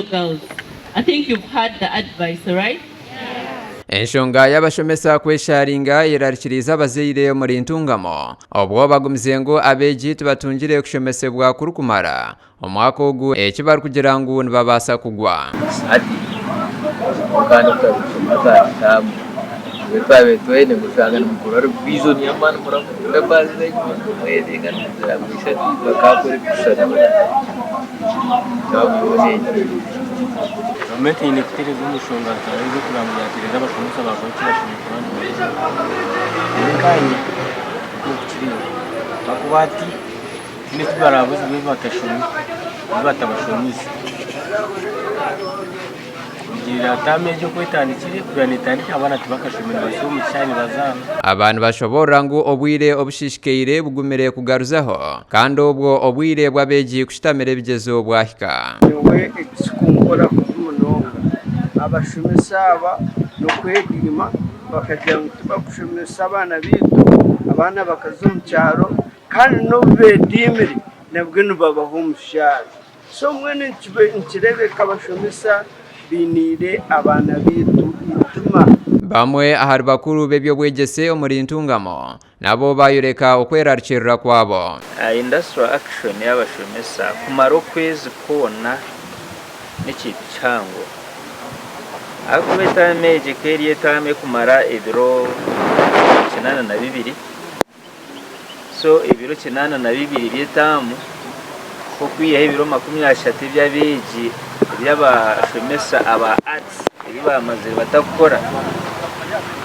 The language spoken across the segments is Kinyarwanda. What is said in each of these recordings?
girls. I think you've heard the advice, right? Enshonga y'abashomesa kwesharinga irarikiriza abazaire muri Ntungamo obwo bagumze ngo abeji tubatungire kushomesebwa kurukumara omwaka ogu ekibari kugira ngo nibabasa kugwa ati kandi ukazatamu twabe twene gushaka n'umukuru ari vision y'amana muravuga bazi n'edinga n'amwisha bakakore kushaka Mete ni kutereza umushonga zo kuramyatireza abashomesa bakora bashimira kandi mukiriyo bakubati ni tubarabuze bakashumi batabashomisa kugira tameje kwetandikire kuyanitandika abana tibakashumira baso mu cyane bazana abantu bashobora ngo obwire obushishikeire bugumire kugaruzaho kandi obwo obwire bwabeji kushitamire bigezo bwahika kora kumunonga abashomesa aba no kwedima bakagira ngo tubakushomesa abana bitu abana bakazumcyaro kandi no bedimiri nabwo nubabaho umushara so mwene nkirebe kabashomesa binire abana bitu ituma bamwe ahari bakuru bebyo bwegese muri Ntungamo nabo bayureka okwerarikirira kwabo industrial action y'abashomesa kumara kwezi kona n'iki cyango akubeta meje keriye tame kumara ibiro 82 so ibiro 82 byetamu ko kwiye ibiro 30 by'abeji by'abashomesa aba arts bamaze batakora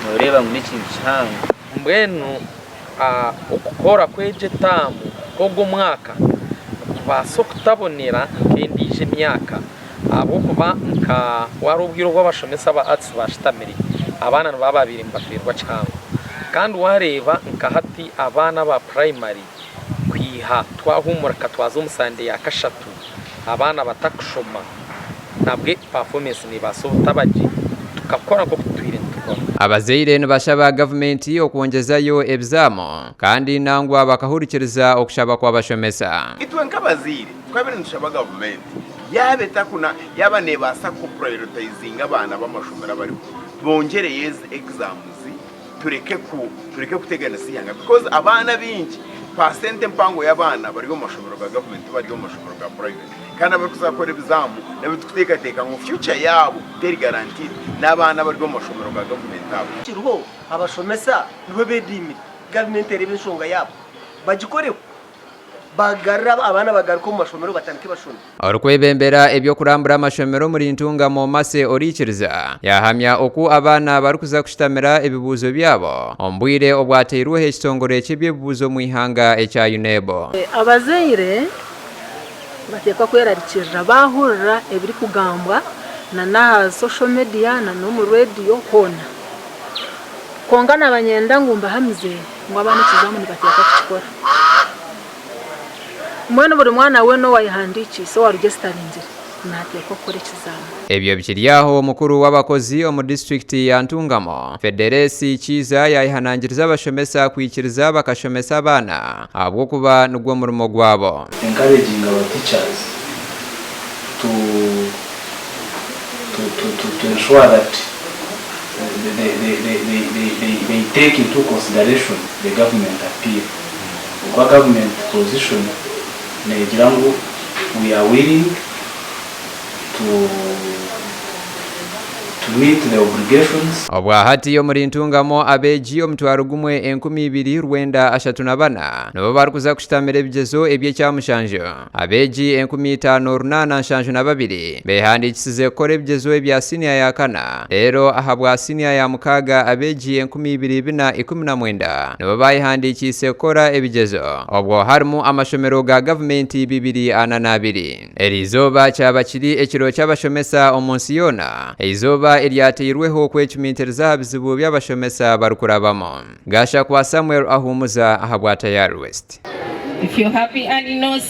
noreba ngo n'iki cyango mbwenu ukukora kweje tamu kogo mwaka baso kutabonera kendije myaka abo kuba nka warubwiro rw'abashomesa ba arts bashitamiri abana bababiri mbafirwa cyangwa kandi wareba nka hati abana ba primary kwiha twahumura katwazo musande ya kashatu abana batakushoma nabwe performance ni baso tabaji tukakora ko kutwire abazaire nibashaba government okwongezayo ebizamo kandi nangwa bakahurikiriza okushaba kw'abashomesa itwe nk'abazaire twabire nshaba government yabeta kuna yabane basa ko prioritizing abana b'amashomera bari bongereye exams tureke kutegana siyanga because abana bingi percent mpango y'abana bari mu mashomero ga government bari mu mashomero ga private kandi abari kuzakora ibizamu nabi tutekateka ngo future yabo teri guaranteed n'abana bari mu mashomero ga government abo kiruho abashomesa nibo bedimi government rebe nshonga yabo bagikore bagarra abana bagaruka mu mashomero batanike bashona orukwebembera ebyo kurambura amashomero muri Ntungamo mase orikiriza yahamya oku abana barukuza kushitamira ebibuzo byabo ombwire obwateirwe ekitongore cy'ebyebuzo mu ihanga ekya UNEBO abazaire bateka kwerarikirira bahurira ebiri kugambwa na social media na no mu radio hona kongana abanyenda ngumba hamize ngo abana kizamu nibateka kukikora mwene buri mwana we no wayihandiki so warugestarinze nateko kore kizamu ebyo bikiriyaho mukuru w'abakozi mu district ya Ntungamo Federesi Kiza yayihanangiriza abashomesa kwikiriza bakashomesa abana abwo kuba nugwo murimo gwabo encouraging our teachers to ensure that they take into consideration the government appeal the government position. We are willing to meet the obligations. Obwahati yo muri Ntungamo abeji omutwaro gumwe 2,934 nibo barukuza kushitamira ebigezo eby'ekyamushanje abeji 5,872 behandikisize kore ebigezo ebya senior ya kana rero ahabwa senior ya mukaga abeji 2,219 nibo bayihandikise kora ebigezo obwo harimo amashomero ga government 242 erizoba cyabakiri ekiro cy'abashomesa omunsi yona izoba eryateirweho kwecumintereza bizibu by'abashomesa barukurabamo gasha kwa Samuel Ahumuza Ahabw'Akesharingo. If you're happy and